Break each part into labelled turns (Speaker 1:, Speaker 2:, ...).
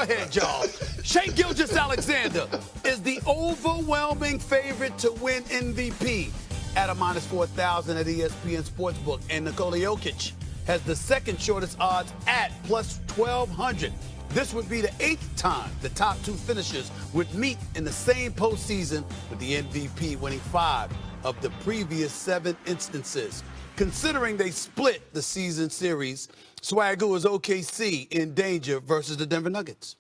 Speaker 1: ahead, y'all. Shai Gilgeous-Alexander is the overwhelming favorite to win MVP at a minus 4,000 at ESPN Sportsbook. And Nikola Jokic has the second shortest odds at plus 1,200. This would be the 8th time the top two finishers would meet in the same postseason, with the MVP winning 5 of the previous 7 instances. Considering they split the season series, Swagoo, is OKC in danger versus the Denver Nuggets?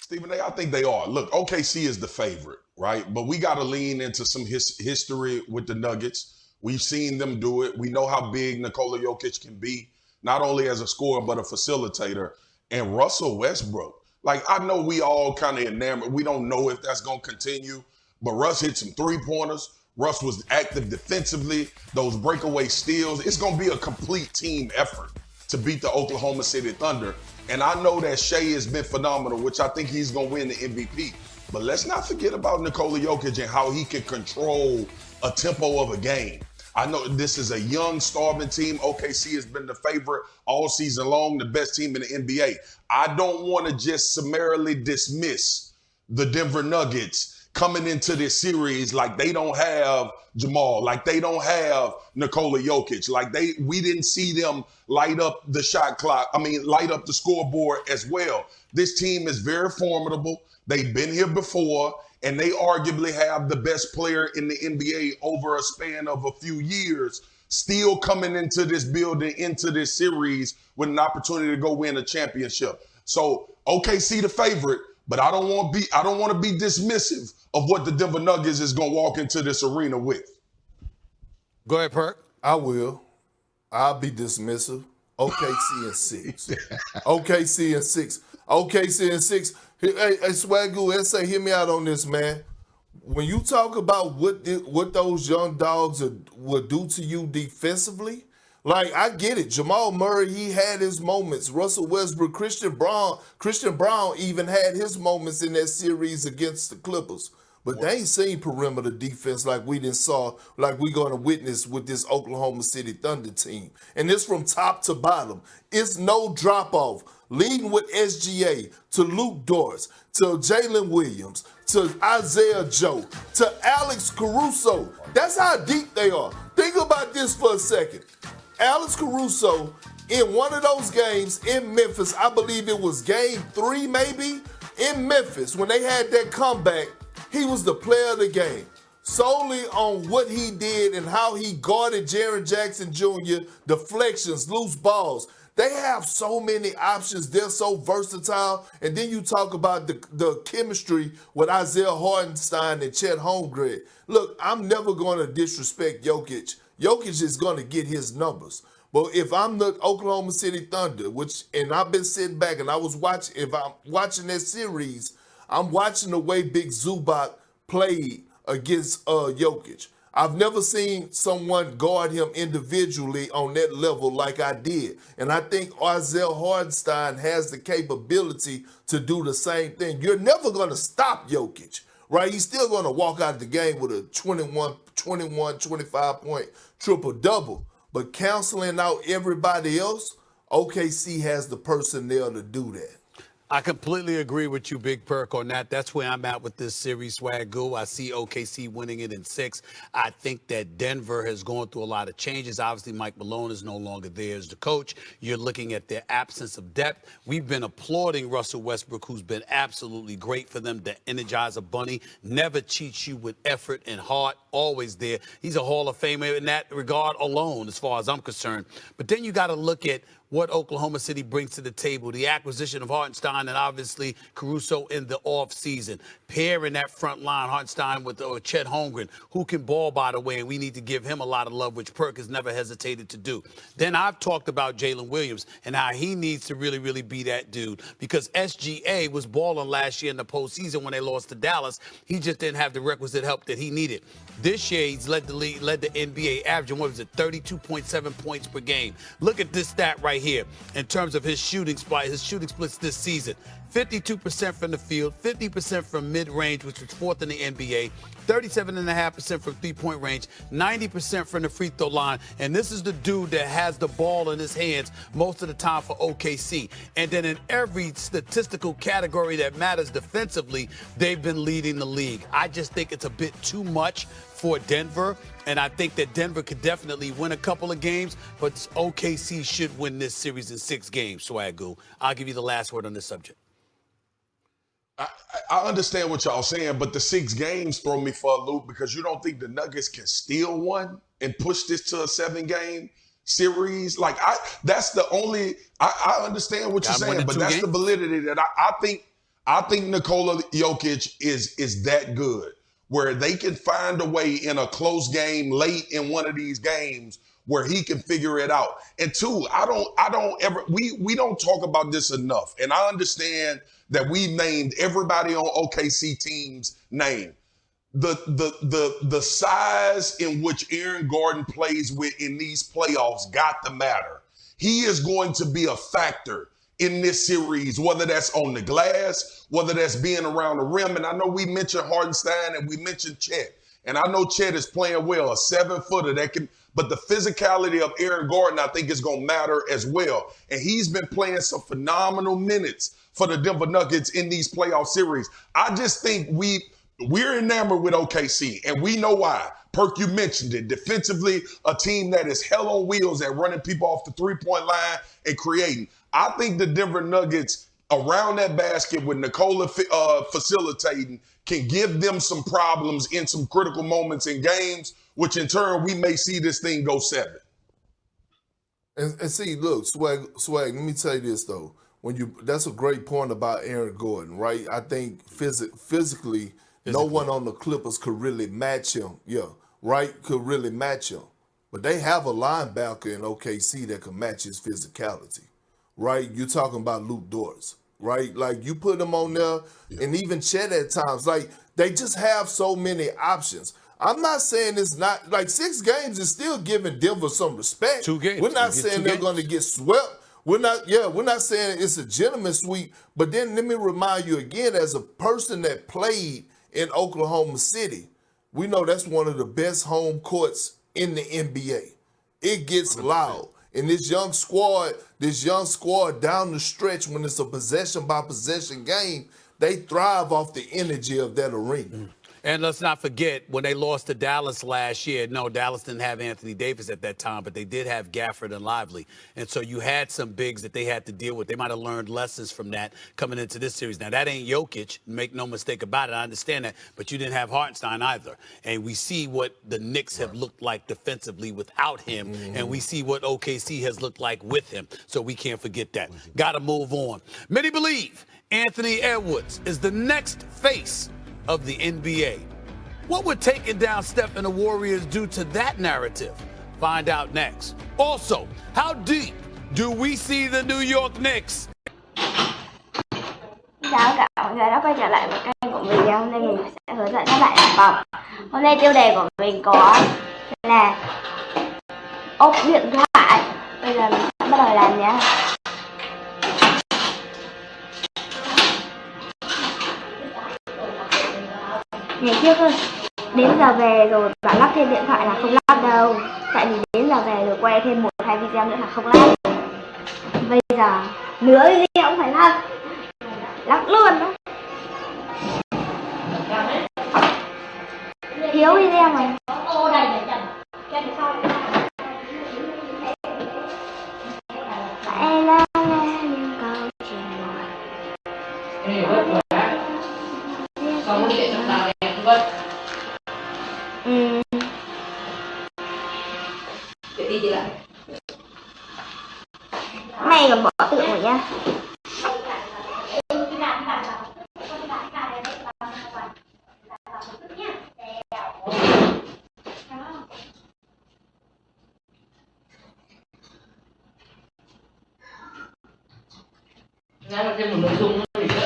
Speaker 2: Stephen A., I think they are. Look, OKC is the favorite, right? But we got to lean into some history with the Nuggets. We've seen them do it. We know how big Nikola Jokic can be, not only as a scorer, but a facilitator. And Russell Westbrook, like, I know we all kind of enamored. We don't know if that's going to continue, but Russ hit some three-pointers. Russ was active defensively, those breakaway steals. It's going to be a complete team effort to beat the Oklahoma City Thunder. And I know that Shai has been phenomenal, which I think he's going to win the MVP. But let's not forget about Nikola Jokic and how he can control a tempo of a game. I know this is a young, starving team. OKC has been the favorite all season long, the best team in the NBA. I don't want to just summarily dismiss the Denver Nuggets coming into this series like they don't have Jamal, like they don't have Nikola Jokic, like we didn't see them light up the shot clock, light up the scoreboard as well. This team is very formidable. They've been here before, and they arguably have the best player in the NBA over a span of a few years, still coming into this building, into this series with an opportunity to go win a championship. So OKC the favorite, but I don't want to be dismissive of what the Denver Nuggets is going to walk into this arena with.
Speaker 1: Go ahead, Perk.
Speaker 3: I will. I'll be dismissive. OKC and 6. OKC and 6. OKC and 6. Hey, Swagoo, SA, hear me out on this, man. When you talk about what those young dogs will do to you defensively, like, I get it. Jamal Murray, he had his moments. Russell Westbrook, Christian Brown even had his moments in that series against the Clippers. But they ain't seen perimeter defense like we saw, like we're going to witness with this Oklahoma City Thunder team. And it's from top to bottom. It's no drop-off. Leading with SGA, to Luke Dort, to Jalen Williams, to Isaiah Joe, to Alex Caruso. That's how deep they are. Think about this for a second. Alex Caruso, in one of those games in Memphis, I believe it was game 3 maybe, in Memphis, when they had that comeback, he was the player of the game. Solely on what he did and how he guarded Jaren Jackson Jr., deflections, loose balls. They have so many options. They're so versatile. And then you talk about the chemistry with Isaiah Hartenstein and Chet Holmgren. Look, I'm never going to disrespect Jokic. Jokic is going to get his numbers. But if I'm the Oklahoma City Thunder, and I've been sitting back and if I'm watching that series, I'm watching the way Big Zubac played against Jokic. I've never seen someone guard him individually on that level like I did. And I think Isaiah Hartenstein has the capability to do the same thing. You're never going to stop Jokic, right? He's still going to walk out of the game with a 21, 25-point triple-double. But canceling out everybody else, OKC has the personnel to do that.
Speaker 1: I completely agree with you, Big Perk, on that. That's where I'm at with this series, Swagoo. I see OKC winning it in 6. I think that Denver has gone through a lot of changes. Obviously, Mike Malone is no longer there as the coach. You're looking at their absence of depth. We've been applauding Russell Westbrook, who's been absolutely great for them. The Energizer Bunny never cheats you with effort and heart, always there. He's a Hall of Famer in that regard alone, as far as I'm concerned. But then you got to look at what Oklahoma City brings to the table, the acquisition of Hartenstein and obviously Caruso in the offseason. Pairing that front line, Hartenstein with Chet Holmgren, who can ball, by the way, and we need to give him a lot of love, which Perk has never hesitated to do. Then I've talked about Jalen Williams and how he needs to really, really be that dude, because SGA was balling last year in the postseason when they lost to Dallas. He just didn't have the requisite help that he needed. This year, he's led the NBA, averaging, 32.7 points per game. Look at this stat right right here in terms of his shooting splits this season. 52% from the field, 50% from mid-range, which was fourth in the NBA, 37.5% from three-point range, 90% from the free throw line. And this is the dude that has the ball in his hands most of the time for OKC. And then in every statistical category that matters defensively, they've been leading the league. I just think it's a bit too much for Denver, and I think that Denver could definitely win a couple of games, but OKC should win this series in 6 games, Swagoo. I'll give you the last word on this subject.
Speaker 2: I understand what y'all saying, but the 6 games throw me for a loop because you don't think the Nuggets can steal one and push this to a 7-game series? Like, that's the only, I understand what you're saying, but that's the validity that I think Nikola Jokic is that good, where they can find a way in a close game late in one of these games where he can figure it out. And two, we don't talk about this enough. And I understand that we named everybody on OKC team's name. The size in which Aaron Gordon plays with in these playoffs got to matter. He is going to be a factor in this series, whether that's on the glass, whether that's being around the rim. And I know we mentioned Hardenstein and we mentioned Chet. And I know Chet is playing well, a 7-footer that can, but the physicality of Aaron Gordon, I think, is going to matter as well. And he's been playing some phenomenal minutes for the Denver Nuggets in these playoff series. I just think we're enamored with OKC, and we know why. Perk, you mentioned it. Defensively, a team that is hell on wheels at running people off the three-point line and creating. I think the Denver Nuggets around that basket with Nikola facilitating can give them some problems in some critical moments in games, which in turn we may see this thing go 7.
Speaker 3: And see, look, Swag, let me tell you this though. That's a great point about Aaron Gordon, right? I think physically, no one on the Clippers could really match him. Yeah, right? Could really match him. But they have a linebacker in OKC that can match his physicality, right? You're talking about Luke Dort, right? Like, you put him on there, and even Chet at times. Like, they just have so many options. I'm not saying it's not, like, 6 games is still giving Denver some respect.
Speaker 1: 2 games.
Speaker 3: We're not saying they're going to get swept. We're not saying it's a gentleman's sweep. But then let me remind you again, as a person that played in Oklahoma City, we know that's one of the best home courts in the NBA. It gets loud. And this young squad down the stretch, when it's a possession by possession game, they thrive off the energy of that arena.
Speaker 1: And let's not forget, when they lost to Dallas last year, no, Dallas didn't have Anthony Davis at that time, but they did have Gafford and Lively. And so you had some bigs that they had to deal with. They might have learned lessons from that coming into this series. Now, that ain't Jokic, make no mistake about it. I understand that. But you didn't have Hartenstein either. And we see what the Knicks have looked like defensively without him. And we see what OKC has looked like with him. So we can't forget that. Got to move on. Many believe Anthony Edwards is the next face of the NBA. What would taking down Steph and the Warriors do to that narrative? Find out next. Also, how deep do we see the New York Knicks?
Speaker 4: Chào cả mọi người đã quay trở lại với kênh của mình. Hôm nay mình sẽ hướng dẫn các bạn làm vòng. Hôm nay tiêu đề của mình có là ốp điện thoại. Bây giờ mình sẽ bắt đầu làm nhé. Ngày trước đến giờ về rồi bảo lắp thêm điện thoại là không lắp đâu. Tại vì đến giờ về rồi quay thêm 1-2 video nữa là không lắp. Bây giờ nửa video cũng phải lắp. Lắp luôn đó. Thiếu video mà. Hãy lắng nghe những câu chuyện buồn. Này còn bỏ tự rồi nha.
Speaker 5: Ra thêm một nội dung nữa thì